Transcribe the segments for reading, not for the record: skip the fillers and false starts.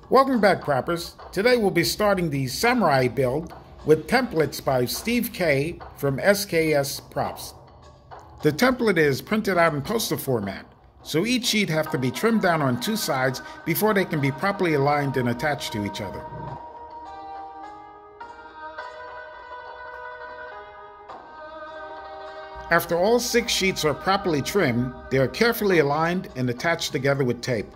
Welcome back, Proppers. Today we'll be starting the Samurai build with templates by Steve K from SKS Props. The template is printed out in poster format, so each sheet have to be trimmed down on two sides before they can be properly aligned and attached to each other. After all 6 sheets are properly trimmed, they are carefully aligned and attached together with tape.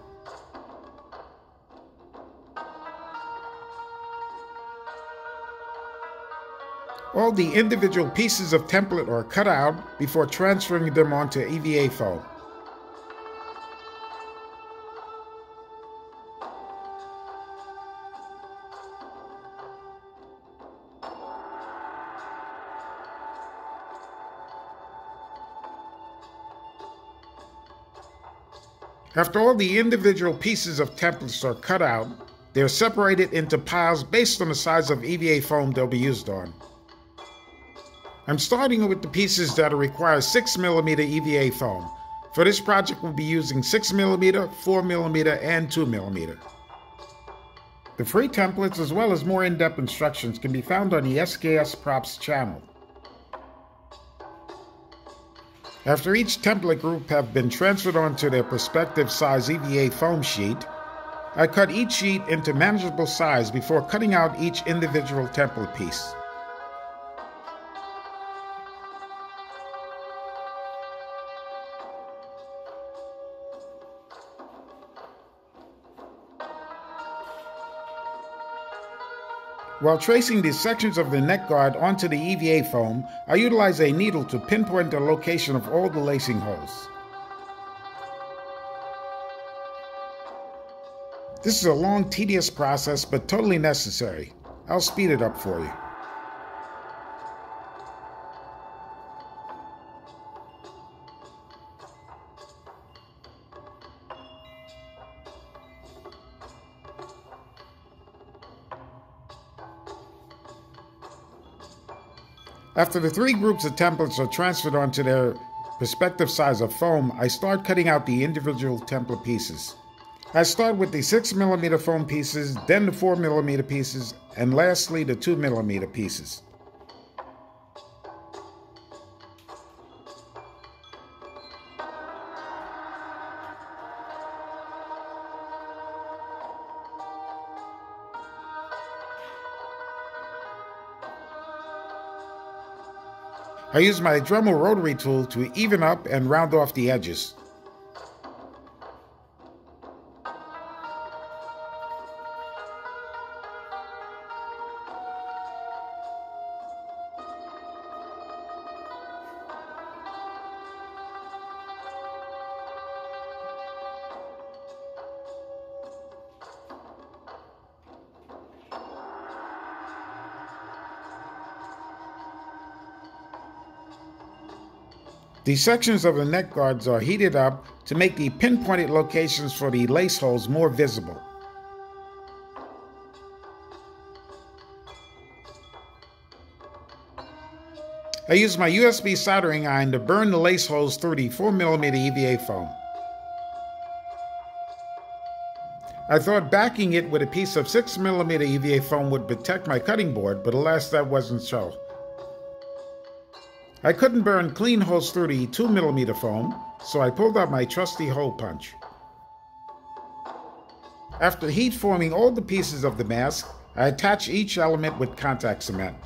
All the individual pieces of template are cut out before transferring them onto EVA foam. After all the individual pieces of templates are cut out, they are separated into piles based on the size of EVA foam they'll be used on. I'm starting with the pieces that require 6mm EVA foam. For this project we'll be using 6mm, 4mm, and 2mm. The free templates as well as more in-depth instructions can be found on the SKS Props channel. After each template group have been transferred onto their respective size EVA foam sheet, I cut each sheet into manageable size before cutting out each individual template piece. While tracing the sections of the neck guard onto the EVA foam, I utilize a needle to pinpoint the location of all the lacing holes. This is a long, tedious process, but totally necessary. I'll speed it up for you. After the 3 groups of templates are transferred onto their respective size of foam, I start cutting out the individual template pieces. I start with the 6mm foam pieces, then the 4mm pieces, and lastly the 2mm pieces. I use my Dremel rotary tool to even up and round off the edges. The sections of the neck guards are heated up to make the pinpointed locations for the lace holes more visible. I use my USB soldering iron to burn the lace holes through the 4mm EVA foam. I thought backing it with a piece of 6mm EVA foam would protect my cutting board, but alas, that wasn't so. I couldn't burn clean holes through the 2mm foam, so I pulled out my trusty hole punch. After heat forming all the pieces of the mask, I attach each element with contact cement.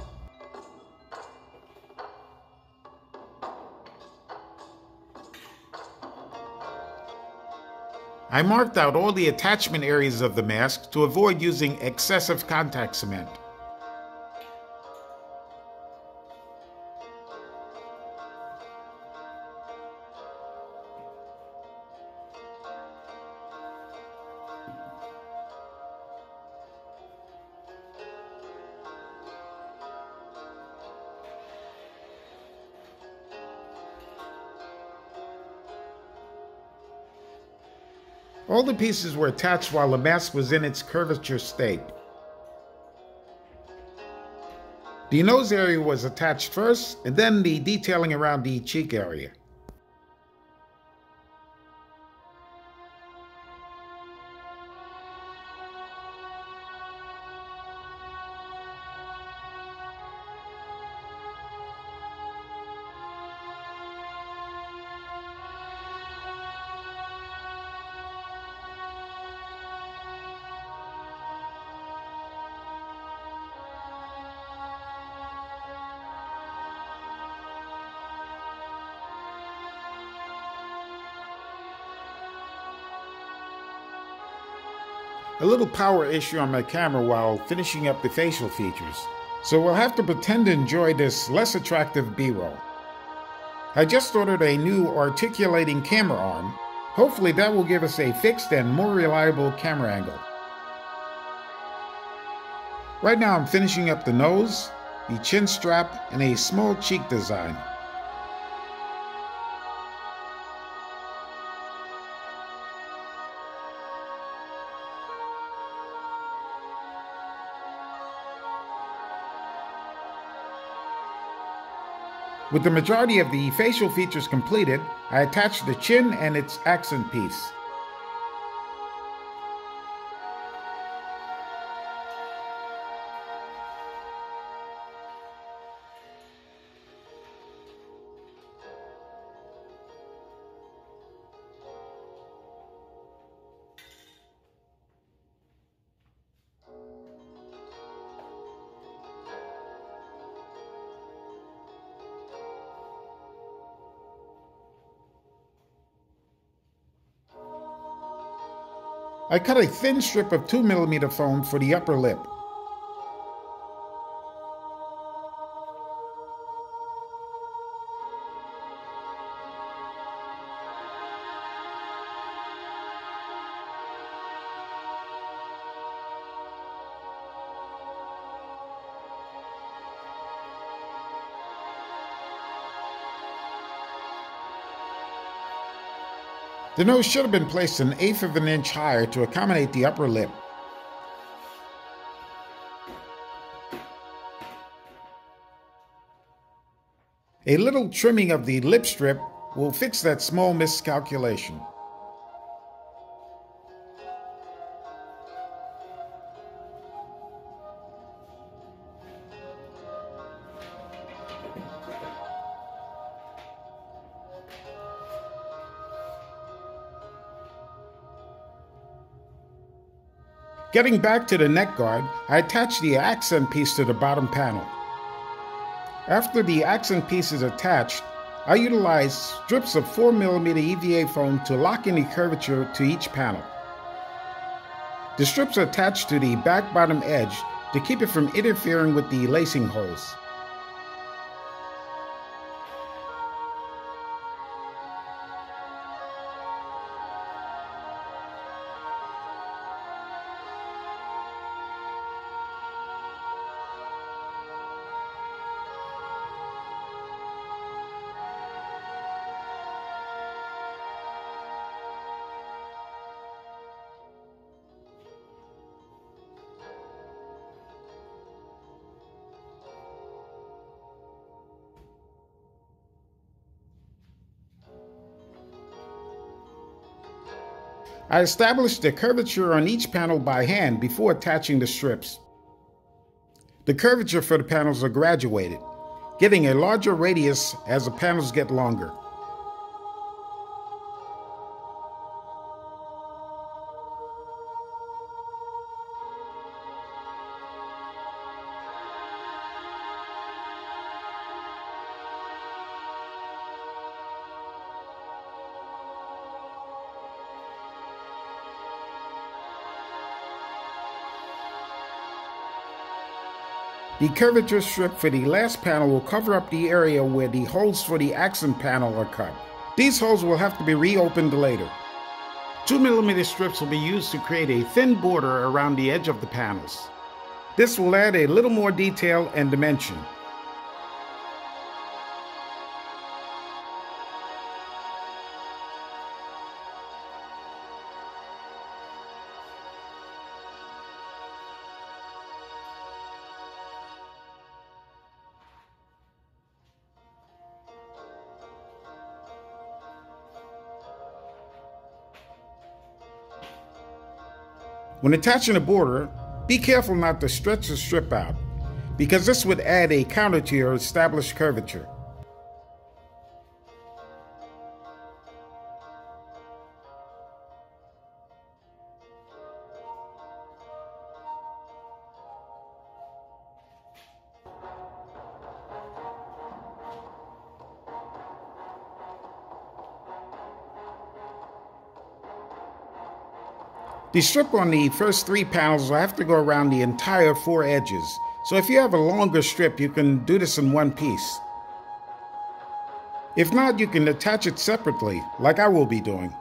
I marked out all the attachment areas of the mask to avoid using excessive contact cement. All the pieces were attached while the mask was in its curvature state. The nose area was attached first, and then the detailing around the cheek area. a little power issue on my camera while finishing up the facial features, so we'll have to pretend to enjoy this less attractive B-roll. I just ordered a new articulating camera arm. Hopefully that will give us a fixed and more reliable camera angle. Right now I'm finishing up the nose, the chin strap, and a small cheek design. With the majority of the facial features completed, I attached the chin and its accent piece. I cut a thin strip of 2mm foam for the upper lip. The nose should have been placed 1/8 of an inch higher to accommodate the upper lip. A little trimming of the lip strip will fix that small miscalculation. Getting back to the neck guard, I attached the accent piece to the bottom panel. After the accent piece is attached, I utilize strips of 4mm EVA foam to lock in the curvature to each panel. The strips are attached to the back bottom edge to keep it from interfering with the lacing holes. I established the curvature on each panel by hand before attaching the strips. The curvature for the panels are graduated, getting a larger radius as the panels get longer. The curvature strip for the last panel will cover up the area where the holes for the accent panel are cut. These holes will have to be reopened later. 2mm strips will be used to create a thin border around the edge of the panels. This will add a little more detail and dimension. When attaching a border, be careful not to stretch the strip out, because this would add a counter to your established curvature. The strip on the first 3 panels will have to go around the entire 4 edges. So if you have a longer strip, you can do this in one piece. If not, you can attach it separately, like I will be doing.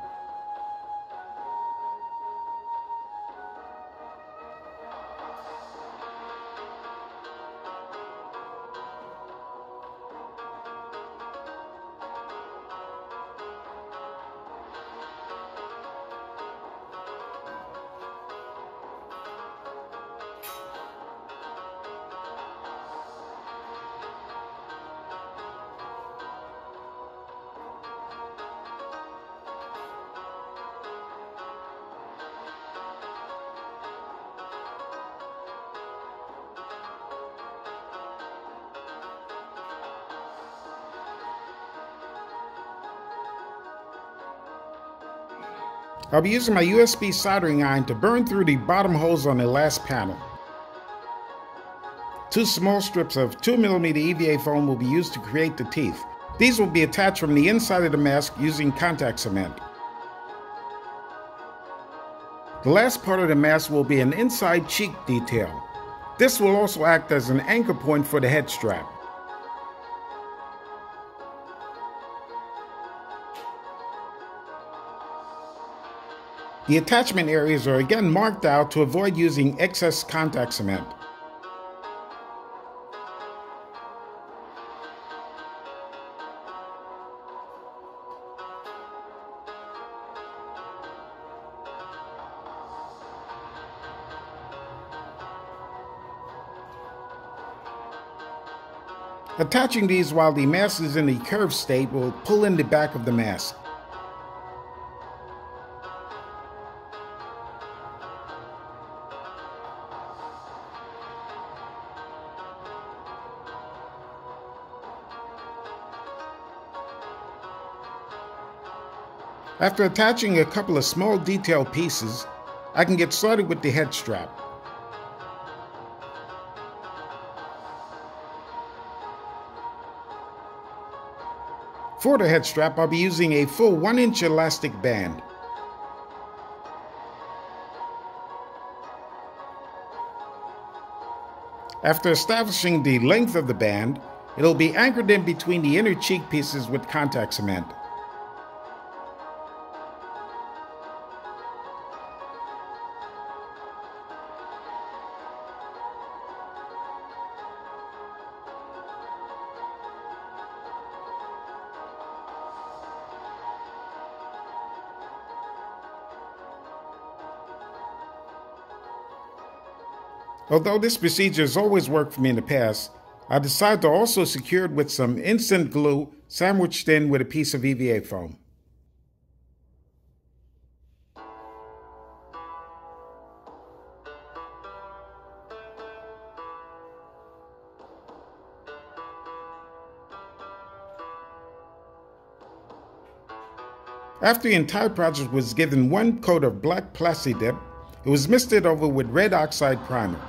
I'll be using my USB soldering iron to burn through the bottom holes on the last panel. 2 small strips of 2mm EVA foam will be used to create the teeth. These will be attached from the inside of the mask using contact cement. The last part of the mask will be an inside cheek detail. This will also act as an anchor point for the head strap. The attachment areas are again marked out to avoid using excess contact cement. Attaching these while the mask is in the curved state will pull in the back of the mask. After attaching a couple of small detail pieces, I can get started with the head strap. For the head strap, I'll be using a full 1-inch elastic band. After establishing the length of the band, it'll be anchored in between the inner cheek pieces with contact cement. Although this procedure has always worked for me in the past, I decided to also secure it with some instant glue sandwiched in with a piece of EVA foam. After the entire project was given one coat of black Plasti-Dip, it was misted over with red oxide primer.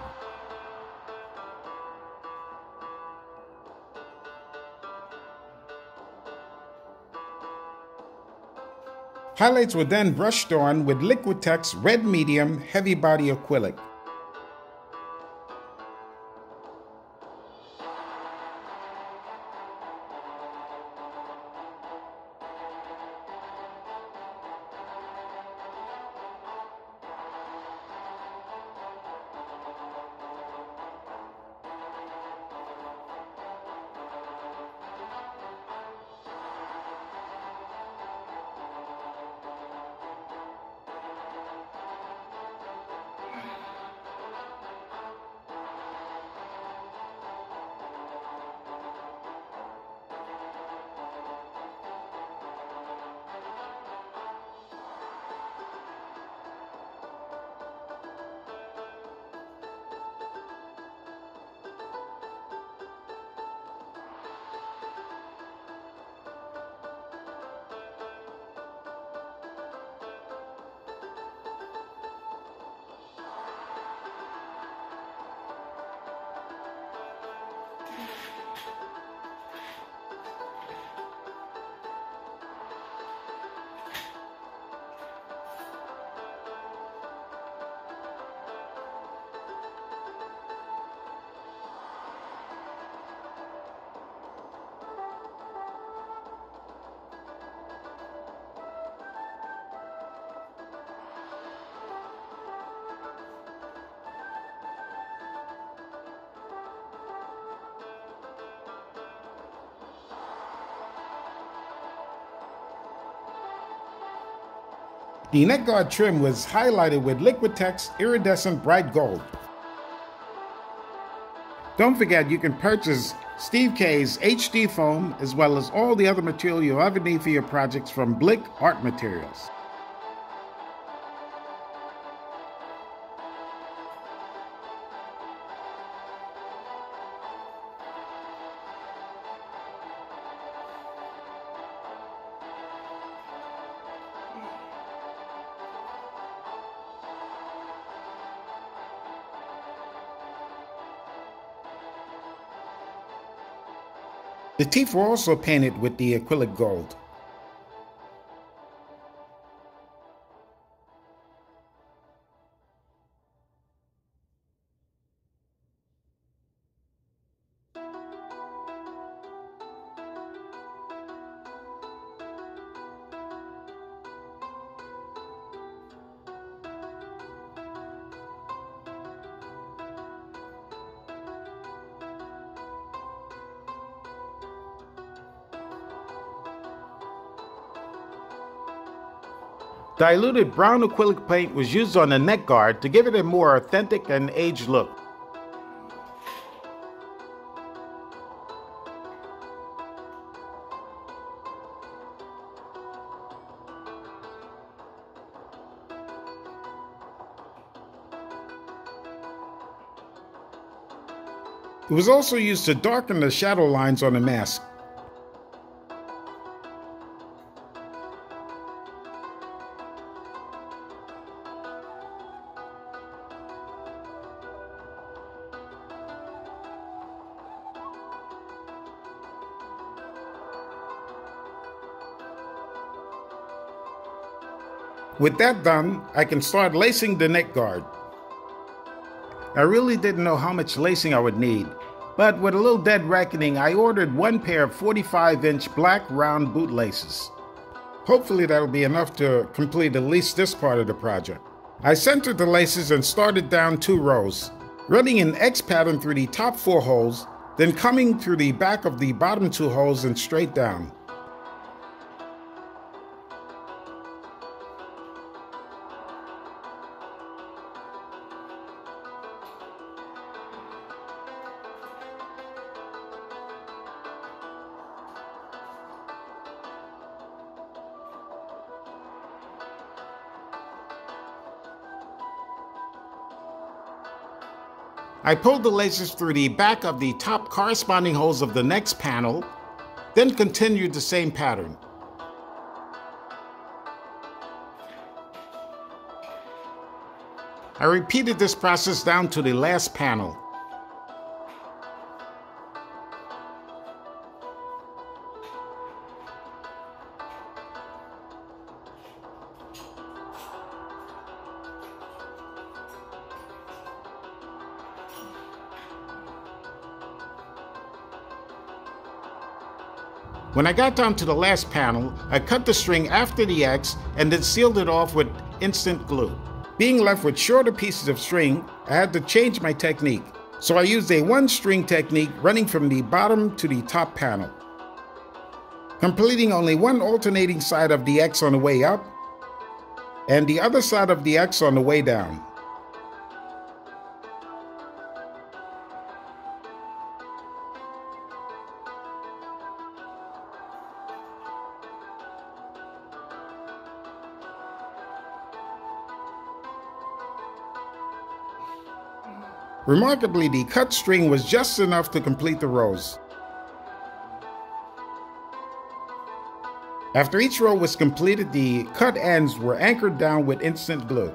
Highlights were then brushed on with Liquitex Red Medium Heavy Body Acrylic. The neckguard trim was highlighted with Liquitex iridescent bright gold. Don't forget you can purchase Steve K's HD foam as well as all the other material you'll ever need for your projects from Blick Art Materials. The teeth were also painted with the acrylic gold. Diluted brown acrylic paint was used on the neck guard to give it a more authentic and aged look. It was also used to darken the shadow lines on the mask. With that done, I can start lacing the neck guard. I really didn't know how much lacing I would need, but with a little dead reckoning, I ordered one pair of 45-inch black round boot laces. Hopefully that'll be enough to complete at least this part of the project. I centered the laces and started down 2 rows, running an X pattern through the top 4 holes, then coming through the back of the bottom 2 holes and straight down. I pulled the laces through the back of the top corresponding holes of the next panel, then continued the same pattern. I repeated this process down to the last panel. When I got down to the last panel, I cut the string after the X and then sealed it off with instant glue. Being left with shorter pieces of string, I had to change my technique. So I used a 1-string technique running from the bottom to the top panel, completing only one alternating side of the X on the way up and the other side of the X on the way down. Remarkably, the cut string was just enough to complete the rows. After each row was completed, the cut ends were anchored down with instant glue.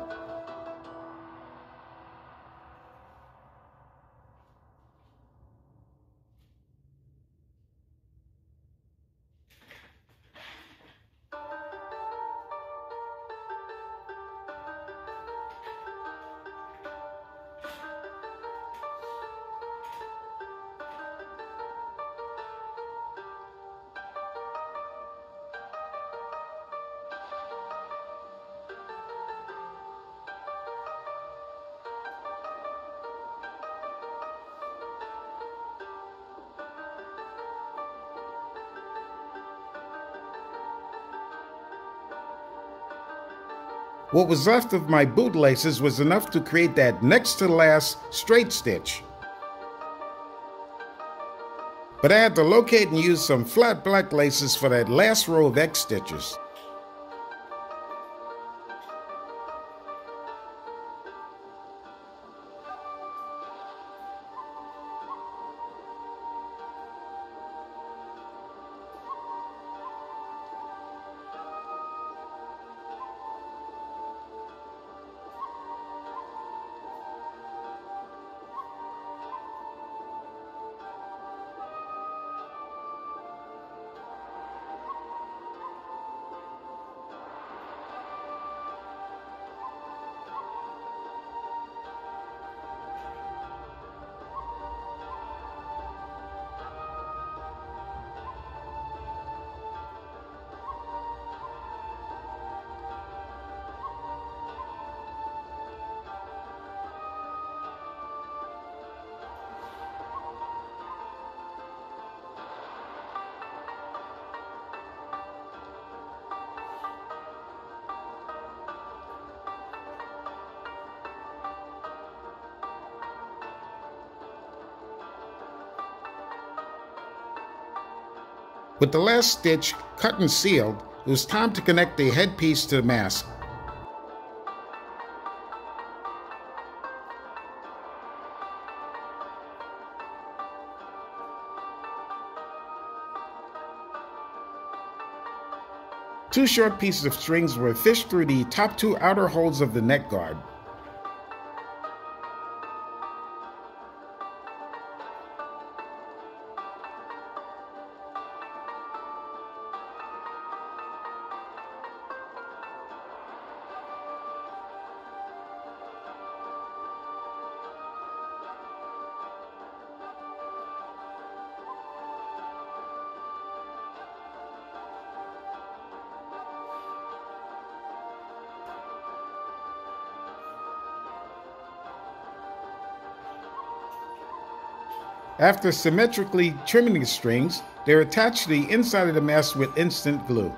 What was left of my boot laces was enough to create that next to last straight stitch. But I had to locate and use some flat black laces for that last row of X stitches. With the last stitch cut and sealed, it was time to connect the headpiece to the mask. Two short pieces of strings were fished through the top two outer holes of the neck guard. After symmetrically trimming the strings, they're attached to the inside of the mask with instant glue.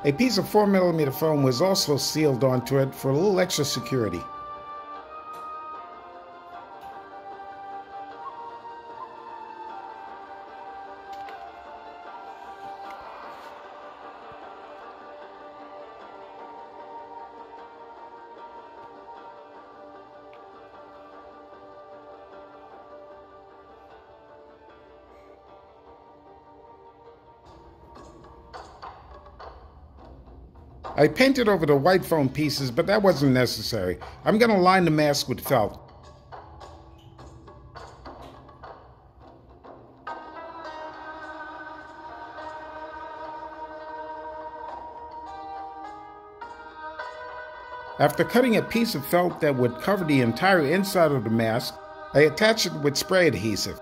A piece of 4mm foam was also sealed onto it for a little extra security. I painted over the white foam pieces, but that wasn't necessary. I'm going to line the mask with felt. After cutting a piece of felt that would cover the entire inside of the mask, I attached it with spray adhesive.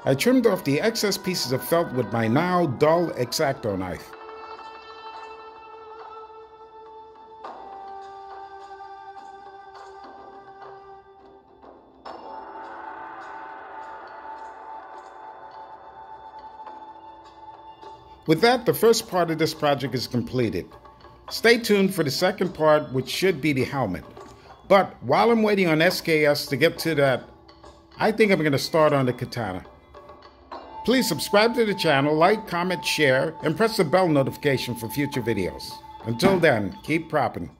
I trimmed off the excess pieces of felt with my now dull X-Acto knife. With that, the first part of this project is completed. Stay tuned for the second part, which should be the helmet. But while I'm waiting on SKS to get to that, I think I'm going to start on the katana. Please subscribe to the channel, like, comment, share, and press the bell notification for future videos. Until then, keep propping.